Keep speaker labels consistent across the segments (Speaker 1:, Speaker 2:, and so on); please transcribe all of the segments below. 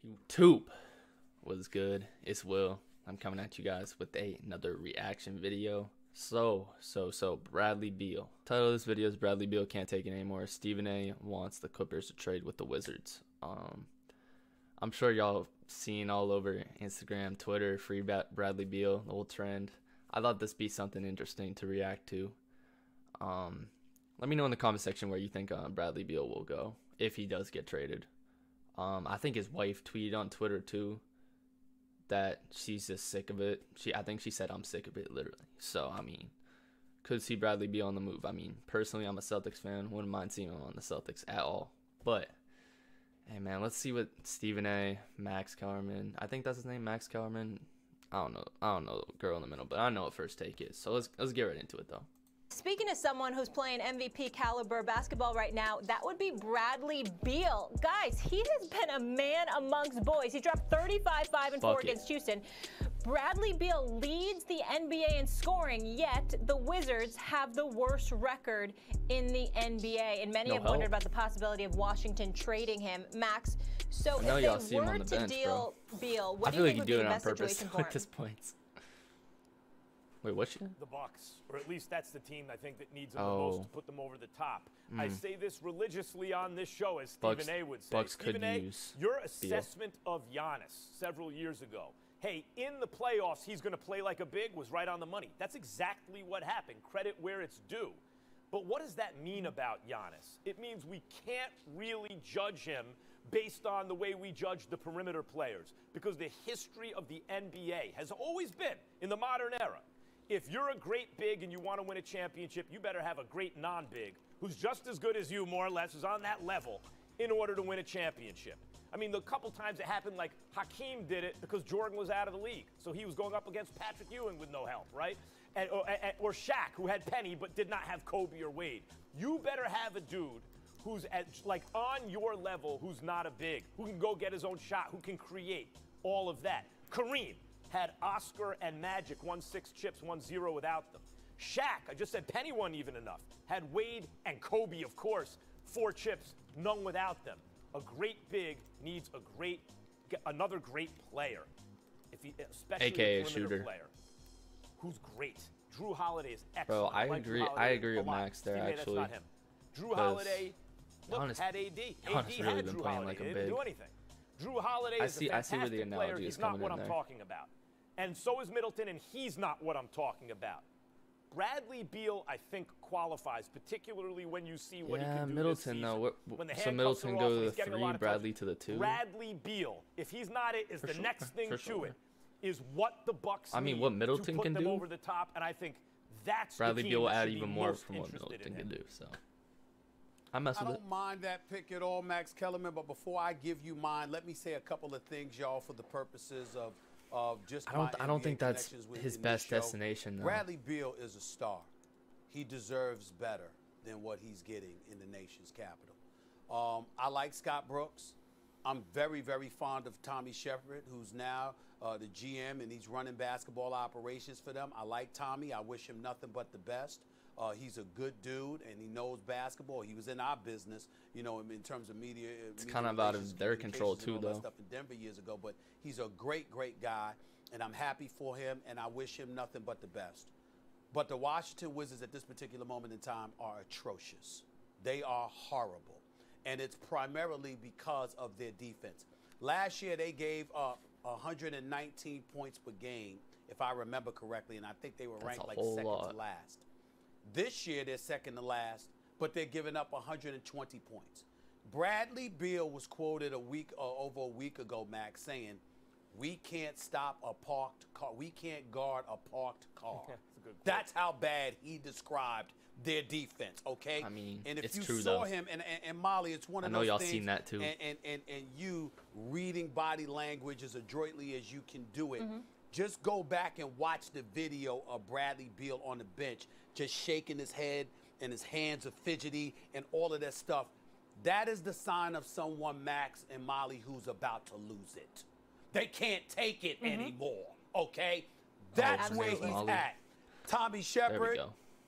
Speaker 1: YouTube was good. It's Will. I'm coming at you guys with another reaction video. So Bradley Beal. Title of this video is Bradley Beal can't take it anymore. Stephen A wants the Clippers to trade with the Wizards. I'm sure y'all seen all over Instagram, Twitter, free Bradley Beal, the whole trend. I thought this be something interesting to react to. Let me know in the comment section where you think Bradley Beal will go if he does get traded. I think his wife tweeted on Twitter too that she's just sick of it. I think she said, I'm sick of it, literally. So, I mean, could see Bradley Beal on the move. I mean, personally, I'm a Celtics fan. Wouldn't mind seeing him on the Celtics at all. But, hey, man, let's see what Stephen A, Max Kellerman, I think that's his name, Max Kellerman. I don't know the girl in the middle, but I know what First Take is. So, let's get right into it, though.
Speaker 2: Speaking of someone who's playing MVP caliber basketball right now, that would be Bradley Beal. Guys, he has been a man amongst boys. He dropped 35, 5, and 4 against Houston. Bradley Beal leads the NBA in scoring, yet the Wizards have the worst record in the NBA. And many have wondered about the possibility of Washington trading him. Max, so if they were to deal Beal, what do you think would be the best situation for him?
Speaker 1: At this point. Wait, what's
Speaker 3: the Bucks, or at least that's the team I think that needs them the most to put them over the top. I say this religiously on this show, as Stephen A would say.
Speaker 1: Bucks
Speaker 3: Stephen
Speaker 1: could
Speaker 3: A,
Speaker 1: use
Speaker 3: your assessment of Giannis several years ago, hey, in the playoffs he's going to play like a big, was right on the money. That's exactly what happened. Credit where it's due. But what does that mean about Giannis? It means we can't really judge him based on the way we judge the perimeter players, because the history of the NBA has always been, in the modern era, if you're a great big and you want to win a championship, you better have a great non-big who's just as good as you, more or less, who's on that level in order to win a championship. I mean, the couple times it happened, like Hakeem did it because Jordan was out of the league. So he was going up against Patrick Ewing with no help, right? Or Shaq, who had Penny but did not have Kobe or Wade. You better have a dude who's on your level, who's not a big, who can go get his own shot, who can create all of that. Kareem had Oscar and Magic, won 6 chips, 1-0 without them. Shaq, I just said Penny wasn't even enough. Had Wade and Kobe, of course, 4 chips, none without them. A great big needs another great player, especially
Speaker 1: AKA
Speaker 3: a
Speaker 1: shooter
Speaker 3: player who's great. Drew Holiday is excellent.
Speaker 1: Bro, I agree with Max there, actually.
Speaker 3: That's not him. Drew Holiday, look, had AD. AD
Speaker 1: really
Speaker 3: had
Speaker 1: been
Speaker 3: Drew
Speaker 1: playing
Speaker 3: Holiday.
Speaker 1: like a
Speaker 3: He
Speaker 1: big.
Speaker 3: didn't do anything. Drew Holiday is a fantastic player. He's not what I'm talking about. And so is Middleton, and he's not what I'm talking about. Bradley Beal, I think, qualifies, particularly when you see what he can do
Speaker 1: Middleton,
Speaker 3: this season.
Speaker 1: Though. So Middleton go to the 3, Bradley to the 2?
Speaker 3: Bradley Beal, if he's not it, is the next thing to it, is what the Bucks need
Speaker 1: what Middleton
Speaker 3: to put
Speaker 1: can
Speaker 3: them
Speaker 1: do
Speaker 3: over the top, and I think that's
Speaker 1: Bradley
Speaker 3: the team
Speaker 1: Beal will
Speaker 3: that
Speaker 1: add
Speaker 3: should
Speaker 1: even
Speaker 3: be
Speaker 1: more
Speaker 3: most
Speaker 1: from what
Speaker 3: interested
Speaker 1: Middleton
Speaker 3: in
Speaker 1: can
Speaker 3: him.
Speaker 1: do, so I
Speaker 4: don't mind that pick at all, Max Kellerman, but before I give you mine, let me say a couple of things, y'all, for the purposes of just
Speaker 1: I don't think that's his best destination, though.
Speaker 4: Bradley Beal is a star. He deserves better than what he's getting in the nation's capital. I like Scott Brooks. I'm very, very fond of Tommy Shepard, who's now the GM, and he's running basketball operations for them. I like Tommy. I wish him nothing but the best. He's a good dude, and he knows basketball. He was in our business, you know, in terms of media.
Speaker 1: It's kind of out of their control, too, though.
Speaker 4: Stuff in Denver years ago, but he's a great, great guy, and I'm happy for him, and I wish him nothing but the best. But the Washington Wizards at this particular moment in time are atrocious. They are horrible, and it's primarily because of their defense. Last year, they gave up 119 points per game, if I remember correctly, and I think they were ranked like second to last. This year, they're second to last, but they're giving up 120 points. Bradley Beal was quoted over a week ago, Max, saying, "We can't stop a parked car. We can't guard a parked car." That's how bad he described their defense, okay?
Speaker 1: I mean,
Speaker 4: and if
Speaker 1: it's
Speaker 4: you
Speaker 1: true,
Speaker 4: saw
Speaker 1: though.
Speaker 4: him, and Molly, it's one of those things.
Speaker 1: I know y'all seen that, too.
Speaker 4: And you reading body language as adroitly as you can do it, just go back and watch the video of Bradley Beal on the bench, just shaking his head and his hands are fidgety and all of that stuff. That is the sign of someone, Max and Molly, who's about to lose it. They can't take it anymore, okay? That's where he's at. Tommy Shepard,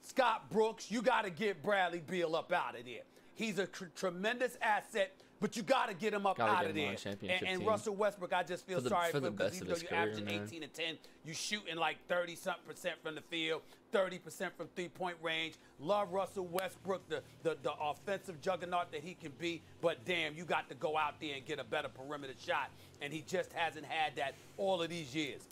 Speaker 4: Scott Brooks, you got to get Bradley Beal up out of there. He's a tremendous asset But you got to get him up
Speaker 1: Gotta
Speaker 4: out
Speaker 1: get
Speaker 4: of
Speaker 1: him on
Speaker 4: there.
Speaker 1: a championship
Speaker 4: And
Speaker 1: team.
Speaker 4: Russell Westbrook, I just feel sorry for him because
Speaker 1: best
Speaker 4: even
Speaker 1: of
Speaker 4: though
Speaker 1: his
Speaker 4: you're
Speaker 1: career,
Speaker 4: averaging
Speaker 1: man.
Speaker 4: 18 and 10, you shooting like 30-something% from the field, 30% from three-point range. Love Russell Westbrook, the offensive juggernaut that he can be. But damn, you got to go out there and get a better perimeter shot. And he just hasn't had that all of these years.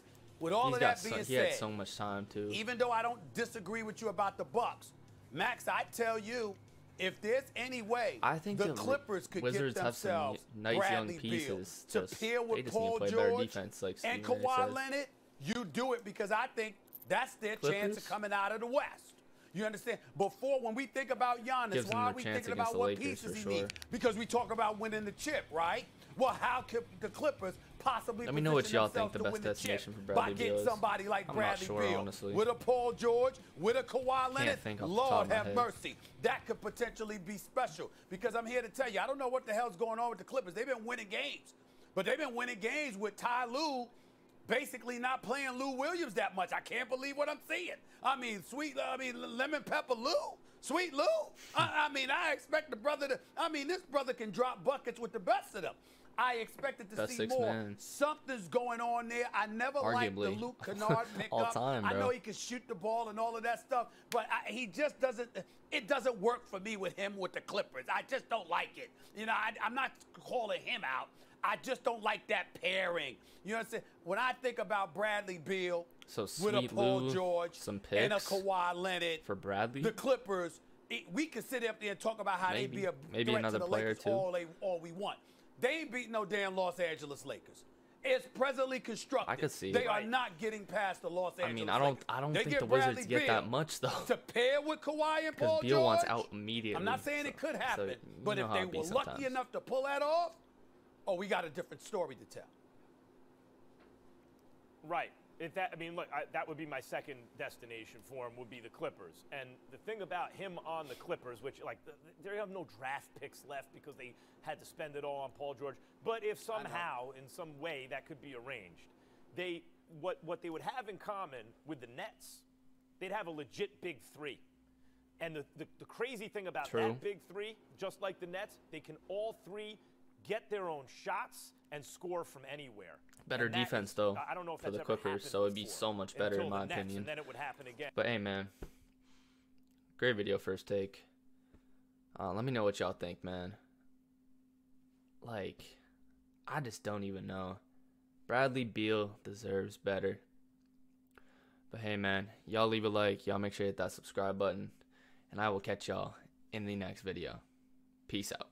Speaker 4: With all of that being said,
Speaker 1: he had so much time too.
Speaker 4: even though I don't disagree with you about the Bucks, Max, I tell you, if there's any way
Speaker 1: I think
Speaker 4: the Clippers could
Speaker 1: Wizards
Speaker 4: get
Speaker 1: have some
Speaker 4: themselves
Speaker 1: nice
Speaker 4: Bradley
Speaker 1: young
Speaker 4: Beal
Speaker 1: pieces.
Speaker 4: to
Speaker 1: Just,
Speaker 4: pair
Speaker 1: they
Speaker 4: with
Speaker 1: just need to
Speaker 4: Paul
Speaker 1: play better
Speaker 4: George
Speaker 1: defense, like
Speaker 4: and
Speaker 1: Stephen A.
Speaker 4: Kawhi
Speaker 1: said.
Speaker 4: Leonard, you do it because I think that's their chance
Speaker 1: Clippers?
Speaker 4: of coming out of the West. You understand? Before, when we think about Giannis,
Speaker 1: Gives them
Speaker 4: why are
Speaker 1: their
Speaker 4: we
Speaker 1: chance
Speaker 4: thinking
Speaker 1: against
Speaker 4: about
Speaker 1: the
Speaker 4: what
Speaker 1: Lakers
Speaker 4: pieces
Speaker 1: for
Speaker 4: he
Speaker 1: sure.
Speaker 4: needs? Because we talk about winning the chip, right? Well, how could the Clippers possibly
Speaker 1: Let me know what
Speaker 4: position
Speaker 1: y'all think
Speaker 4: themselves
Speaker 1: the
Speaker 4: to
Speaker 1: best
Speaker 4: win the
Speaker 1: destination
Speaker 4: chip?
Speaker 1: for Bradley
Speaker 4: By getting
Speaker 1: Beal is.
Speaker 4: somebody like
Speaker 1: I'm not
Speaker 4: Bradley
Speaker 1: sure,
Speaker 4: Beal,
Speaker 1: honestly.
Speaker 4: with a Paul George, with a Kawhi Leonard,
Speaker 1: think off the top
Speaker 4: Lord
Speaker 1: of my
Speaker 4: have
Speaker 1: head.
Speaker 4: mercy. That could potentially be special. Because I'm here to tell you, I don't know what the hell's going on with the Clippers. They've been winning games. But they've been winning games with Ty Lue basically not playing Lou Williams that much. I can't believe what I'm seeing. I mean, lemon pepper Lou. Sweet Lou. I expect the brother to, this brother can drop buckets with the best of them. I expected to
Speaker 1: Best
Speaker 4: see
Speaker 1: six
Speaker 4: more.
Speaker 1: man.
Speaker 4: Something's going on there. I never liked the
Speaker 1: Arguably.
Speaker 4: Luke Kennard pickup.
Speaker 1: All time,
Speaker 4: I
Speaker 1: bro.
Speaker 4: know he can shoot the ball and all of that stuff, but he just doesn't. It doesn't work for me with him with the Clippers. I just don't like it. You know, I'm not calling him out. I just don't like that pairing. You know what I'm saying? When I think about Bradley Beal
Speaker 1: So
Speaker 4: with a
Speaker 1: Sweet
Speaker 4: Paul
Speaker 1: Lou,
Speaker 4: George
Speaker 1: some
Speaker 4: and a
Speaker 1: picks
Speaker 4: Kawhi Leonard
Speaker 1: for Bradley.
Speaker 4: the Clippers, we could sit up there and talk about how they be a
Speaker 1: Maybe
Speaker 4: threat
Speaker 1: another
Speaker 4: to the
Speaker 1: player,
Speaker 4: Lakers
Speaker 1: too.
Speaker 4: all we want. They ain't beating no damn Los Angeles Lakers. It's presently constructed.
Speaker 1: I could see
Speaker 4: They
Speaker 1: it.
Speaker 4: are not getting past the Los Angeles Lakers.
Speaker 1: I don't
Speaker 4: They
Speaker 1: think
Speaker 4: get
Speaker 1: the Wizards
Speaker 4: Bradley
Speaker 1: get that
Speaker 4: Beal
Speaker 1: much though.
Speaker 4: to pair with Kawhi and Paul
Speaker 1: Because Beal
Speaker 4: George.
Speaker 1: wants out immediately.
Speaker 4: I'm not saying it could happen,
Speaker 1: you
Speaker 4: but
Speaker 1: know
Speaker 4: if
Speaker 1: how
Speaker 4: they
Speaker 1: it be
Speaker 4: were lucky
Speaker 1: sometimes.
Speaker 4: enough to pull that off, we got a different story to tell.
Speaker 3: Right. That would be my second destination for him, would be the Clippers. And the thing about him on the Clippers, which, they have no draft picks left because they had to spend it all on Paul George. But if somehow, in some way, that could be arranged, what they would have in common with the Nets, they'd have a legit big three. And the crazy thing about that big three, just like the Nets, they can all three get their own shots and score from anywhere.
Speaker 1: Better
Speaker 3: And that
Speaker 1: defense
Speaker 3: is,
Speaker 1: though
Speaker 3: I don't know if
Speaker 1: for
Speaker 3: that's
Speaker 1: the
Speaker 3: ever
Speaker 1: Clippers,
Speaker 3: happened
Speaker 1: so it'd be
Speaker 3: before,
Speaker 1: so much better
Speaker 3: until
Speaker 1: in my
Speaker 3: the Nets,
Speaker 1: opinion.
Speaker 3: and then it would happen again.
Speaker 1: But hey, man, great video, first take. Let me know what y'all think, man. I just don't even know. Bradley Beal deserves better. But hey, man, y'all leave a like. Y'all make sure to hit that subscribe button. And I will catch y'all in the next video. Peace out.